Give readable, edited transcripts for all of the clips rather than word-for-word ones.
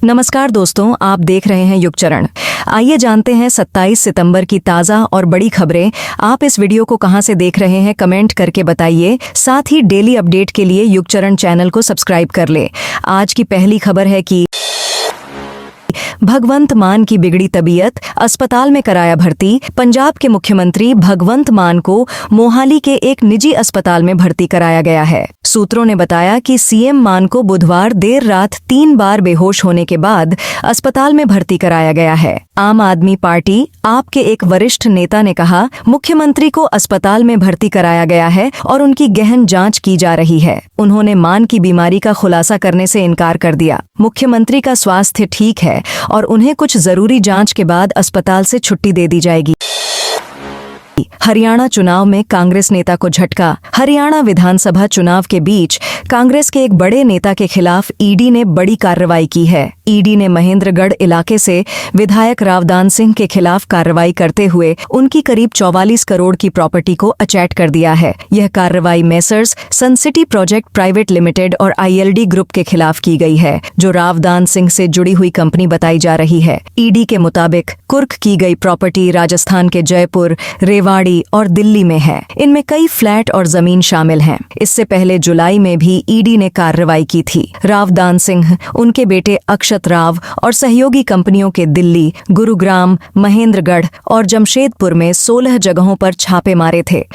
नमस्कार दोस्तों, आप देख रहे हैं युगचरण। आइए जानते हैं 27 सितंबर की ताज़ा और बड़ी खबरें। आप इस वीडियो को कहां से देख रहे हैं कमेंट करके बताइए। साथ ही डेली अपडेट के लिए युगचरण चैनल को सब्सक्राइब कर ले। आज की पहली खबर है कि भगवंत मान की बिगड़ी तबीयत, अस्पताल में कराया भर्ती। पंजाब के मुख्यमंत्री भगवंत मान को मोहाली के एक निजी अस्पताल में भर्ती कराया गया है। सूत्रों ने बताया कि सीएम मान को बुधवार देर रात 3 बार बेहोश होने के बाद अस्पताल में भर्ती कराया गया है। आम आदमी पार्टी आप के एक वरिष्ठ नेता ने कहा, मुख्यमंत्री को अस्पताल में भर्ती कराया गया है और उनकी गहन जांच की जा रही है। उन्होंने मान की बीमारी का खुलासा करने से इनकार कर दिया। मुख्यमंत्री का स्वास्थ्य ठीक है और उन्हें कुछ जरूरी जांच के बाद अस्पताल से छुट्टी दे दी जाएगी। हरियाणा चुनाव में कांग्रेस नेता को झटका। हरियाणा विधानसभा चुनाव के बीच कांग्रेस के एक बड़े नेता के खिलाफ ईडी ने बड़ी कार्रवाई की है। ईडी ने महेंद्रगढ़ इलाके से विधायक रावदान सिंह के खिलाफ कार्रवाई करते हुए उनकी करीब 44 करोड़ की प्रॉपर्टी को अचैट कर दिया है। यह कार्रवाई मेसर्स सन सिटी प्रोजेक्ट प्राइवेट लिमिटेड और आईएलडी ग्रुप के खिलाफ की गई है, जो रावदान सिंह से जुड़ी हुई कंपनी बताई जा रही है। ईडी के मुताबिक कुर्क की गई प्रॉपर्टी राजस्थान के जयपुर, रेवाड़ी और दिल्ली में है। इनमें कई फ्लैट और जमीन शामिल हैं। इससे पहले जुलाई में भी ईडी ने कार्रवाई की थी। रावदान सिंह, उनके बेटे अक्षत राव और सहयोगी कंपनियों के दिल्ली, गुरुग्राम, महेंद्रगढ़ और जमशेदपुर में 16 जगहों पर छापे मारे थे।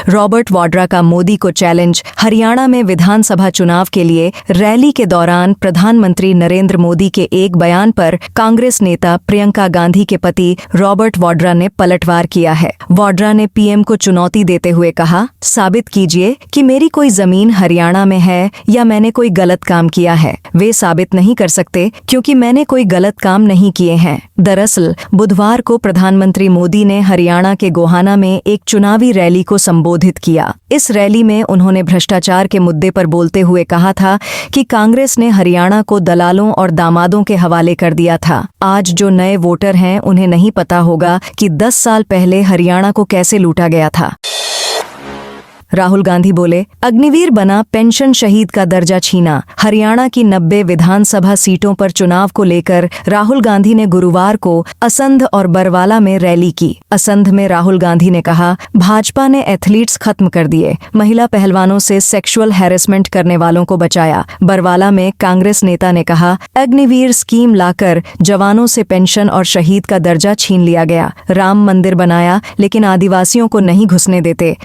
रॉबर्ट वाड्रा का मोदी को चैलेंज। हरियाणा में विधानसभा चुनाव के लिए रैली के दौरान प्रधानमंत्री नरेंद्र मोदी के एक बयान पर कांग्रेस नेता प्रियंका गांधी के पति रॉबर्ट वाड्रा ने पलटवार किया है। वाड्रा ने पीएम को चुनौती देते हुए कहा, साबित कीजिए कि मेरी कोई जमीन हरियाणा में है या मैंने कोई गलत काम किया है। वे साबित नहीं कर सकते क्योंकि मैंने कोई गलत काम नहीं किए हैं। दरअसल बुधवार को प्रधानमंत्री मोदी ने हरियाणा के गोहाना में एक चुनावी रैली को संबोधित किया। इस रैली में उन्होंने भ्रष्टाचार के मुद्दे पर बोलते हुए कहा था कि कांग्रेस ने हरियाणा को दलालों और दामादों के हवाले कर दिया था। आज जो नए वोटर हैं उन्हें नहीं पता होगा कि 10 साल पहले हरियाणा को कैसे लूटा गया था। राहुल गांधी बोले, अग्निवीर बना पेंशन शहीद का दर्जा छीना। हरियाणा की 90 विधानसभा सीटों पर चुनाव को लेकर राहुल गांधी ने गुरुवार को असंध और बरवाला में रैली की। असंध में राहुल गांधी ने कहा, भाजपा ने एथलीट्स खत्म कर दिए, महिला पहलवानों से सेक्सुअल हैरेसमेंट करने वालों को बचाया। बरवाला में कांग्रेस नेता ने कहा, अग्निवीर स्कीम लाकर जवानों से पेंशन और शहीद का दर्जा छीन लिया गया। राम मंदिर बनाया लेकिन आदिवासियों को नहीं घुसने देते।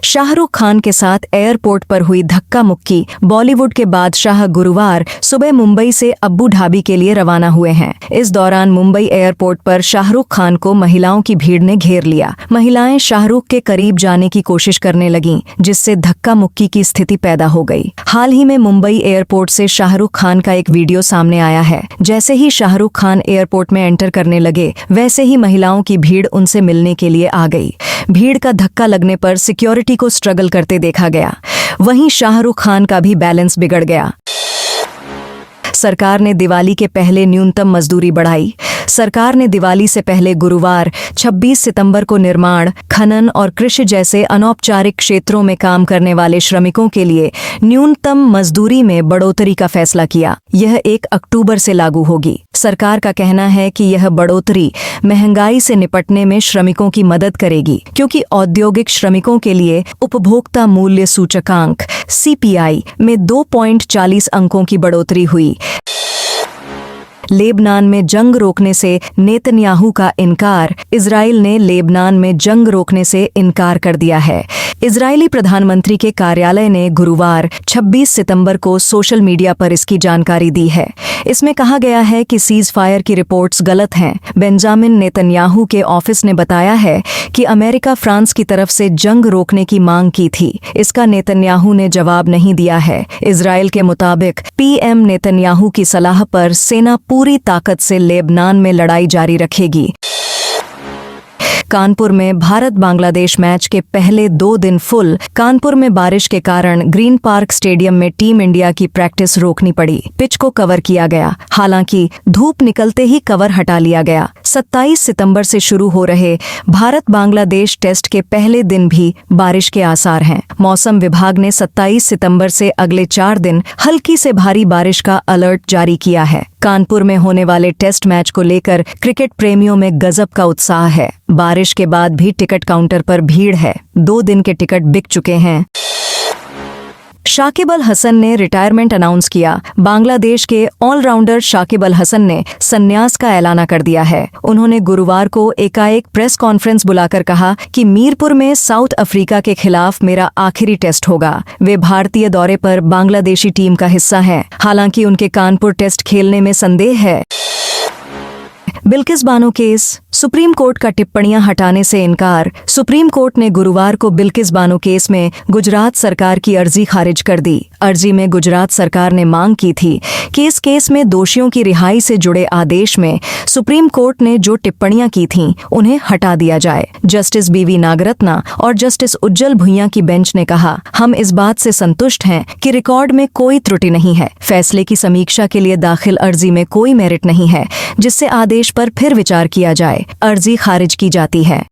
शाहरुख खान के साथ एयरपोर्ट पर हुई धक्का मुक्की। बॉलीवुड के बादशाह गुरुवार सुबह मुंबई से अब्बू धाबी के लिए रवाना हुए हैं। इस दौरान मुंबई एयरपोर्ट पर शाहरुख खान को महिलाओं की भीड़ ने घेर लिया। महिलाएं शाहरुख के करीब जाने की कोशिश करने लगीं, जिससे धक्का मुक्की की स्थिति पैदा हो गई। हाल ही में मुंबई एयरपोर्ट से शाहरुख खान का एक वीडियो सामने आया है। जैसे ही शाहरुख खान एयरपोर्ट में एंटर करने लगे, वैसे ही महिलाओं की भीड़ उनसे मिलने के लिए आ गई। भीड़ का धक्का लगने पर सिक्योरिटी को स्ट्रगल करते देखा गया। वहीं शाहरुख खान का भी बैलेंस बिगड़ गया। सरकार ने दिवाली के पहले न्यूनतम मजदूरी बढ़ाई। सरकार ने दिवाली से पहले गुरुवार 26 सितंबर को निर्माण, खनन और कृषि जैसे अनौपचारिक क्षेत्रों में काम करने वाले श्रमिकों के लिए न्यूनतम मजदूरी में बढ़ोतरी का फैसला किया। यह 1 अक्टूबर से लागू होगी। सरकार का कहना है कि यह बढ़ोतरी महंगाई से निपटने में श्रमिकों की मदद करेगी, क्योंकि औद्योगिक श्रमिकों के लिए उपभोक्ता मूल्य सूचकांक सीपीआई में 2.40 अंकों की बढ़ोतरी हुई। लेबनान में जंग रोकने से नेतन्याहू का इनकार। इजराइल ने लेबनान में जंग रोकने से इनकार कर दिया है। इजरायली प्रधानमंत्री के कार्यालय ने गुरुवार 26 सितंबर को सोशल मीडिया पर इसकी जानकारी दी है। इसमें कहा गया है कि सीज फायर की रिपोर्ट्स गलत हैं। बेंजामिन नेतन्याहू के ऑफिस ने बताया है कि अमेरिका फ्रांस की तरफ से जंग रोकने की मांग की थी। इसका नेतन्याहू ने जवाब नहीं दिया है। इजराइल के मुताबिक पीएम नेतन्याहू की सलाह पर सेना पूरी ताकत से लेबनान में लड़ाई जारी रखेगी। कानपुर में भारत बांग्लादेश मैच के पहले 2 दिन फुल कानपुर में बारिश के कारण ग्रीन पार्क स्टेडियम में टीम इंडिया की प्रैक्टिस रोकनी पड़ी। पिच को कवर किया गया, हालांकि धूप निकलते ही कवर हटा लिया गया। 27 सितंबर से शुरू हो रहे भारत बांग्लादेश टेस्ट के पहले दिन भी बारिश के आसार हैं। मौसम विभाग ने 27 सितंबर से अगले 4 दिन हल्की से भारी बारिश का अलर्ट जारी किया है। कानपुर में होने वाले टेस्ट मैच को लेकर क्रिकेट प्रेमियों में गजब का उत्साह है। बारिश के बाद भी टिकट काउंटर पर भीड़ है। 2 दिन के टिकट बिक चुके हैं। शाकिब अल हसन ने रिटायरमेंट अनाउंस किया। बांग्लादेश के ऑलराउंडर शाकिब अल हसन ने संन्यास का ऐलान कर दिया है। उन्होंने गुरुवार को एकाएक प्रेस कॉन्फ्रेंस बुलाकर कहा कि मीरपुर में साउथ अफ्रीका के खिलाफ मेरा आखिरी टेस्ट होगा। वे भारतीय दौरे पर बांग्लादेशी टीम का हिस्सा हैं। हालांकि उनके कानपुर टेस्ट खेलने में संदेह है। Bilkis Bano case, supreme court का टिप्पणियां हटाने से इनकार। सुप्रीम कोर्ट ने गुरुवार को बिल्किस बानो केस में गुजरात सरकार की अर्जी खारिज कर दी। अर्जी में गुजरात सरकार ने मांग की थी कि इस केस में दोषियों की रिहाई से जुड़े आदेश में सुप्रीम कोर्ट ने जो टिप्पणियां की थीं उन्हें हटा दिया जाए। जस्टिस बीवी नागरत्ना और जस्टिस उज्जल भुइयां की बेंच ने कहा, हम इस बात से संतुष्ट हैं कि रिकॉर्ड में कोई त्रुटि नहीं है। फैसले की समीक्षा के लिए दाखिल अर्जी में कोई मेरिट नहीं है जिससे आदेश पर फिर विचार किया जाए। अर्जी खारिज की जाती है।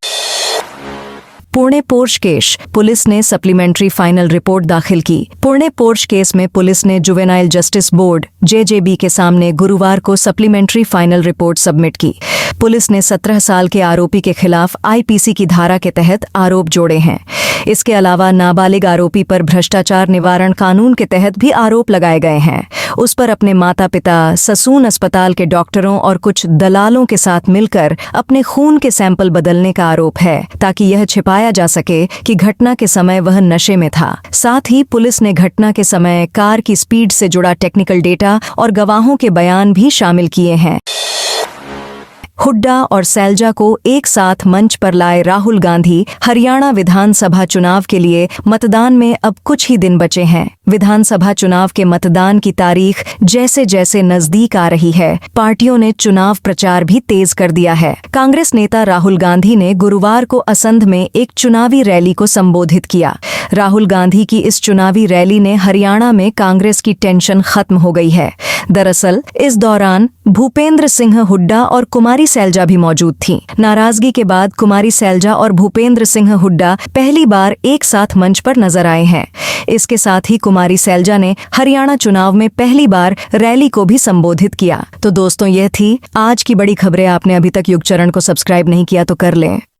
पुणे पोर्श केस, पुलिस ने सप्लीमेंट्री फाइनल रिपोर्ट दाखिल की। पुणे पोर्श केस में पुलिस ने जुवेनाइल जस्टिस बोर्ड जेजेबी के सामने गुरुवार को सप्लीमेंट्री फाइनल रिपोर्ट सबमिट की। पुलिस ने 17 साल के आरोपी के खिलाफ आईपीसी की धारा के तहत आरोप जोड़े हैं। इसके अलावा नाबालिग आरोपी पर भ्रष्टाचार निवारण कानून के तहत भी आरोप लगाए गए हैं। उस पर अपने माता पिता, ससून अस्पताल के डॉक्टरों और कुछ दलालों के साथ मिलकर अपने खून के सैंपल बदलने का आरोप है ताकि यह छिपाया जा सके कि घटना के समय वह नशे में था। साथ ही पुलिस ने घटना के समय कार की स्पीड से जुड़ा टेक्निकल डेटा और गवाहों के बयान भी शामिल किए हैं। हुड्डा और सैलजा को एक साथ मंच पर लाए राहुल गांधी। हरियाणा विधानसभा चुनाव के लिए मतदान में अब कुछ ही दिन बचे हैं। विधानसभा चुनाव के मतदान की तारीख जैसे जैसे नजदीक आ रही है, पार्टियों ने चुनाव प्रचार भी तेज कर दिया है। कांग्रेस नेता राहुल गांधी ने गुरुवार को असंध में एक चुनावी रैली को संबोधित किया। राहुल गांधी की इस चुनावी रैली ने हरियाणा में कांग्रेस की टेंशन खत्म हो गई है। दरअसल इस दौरान भूपेंद्र सिंह हुड्डा और कुमारी सैलजा भी मौजूद थीं। नाराजगी के बाद कुमारी सैलजा और भूपेंद्र सिंह हुड्डा पहली बार एक साथ मंच पर नजर आए हैं। इसके साथ ही कुमारी सैलजा ने हरियाणा चुनाव में पहली बार रैली को भी संबोधित किया। तो दोस्तों, यह थी आज की बड़ी खबरें। आपने अभी तक युग चरण को सब्सक्राइब नहीं किया तो कर लें।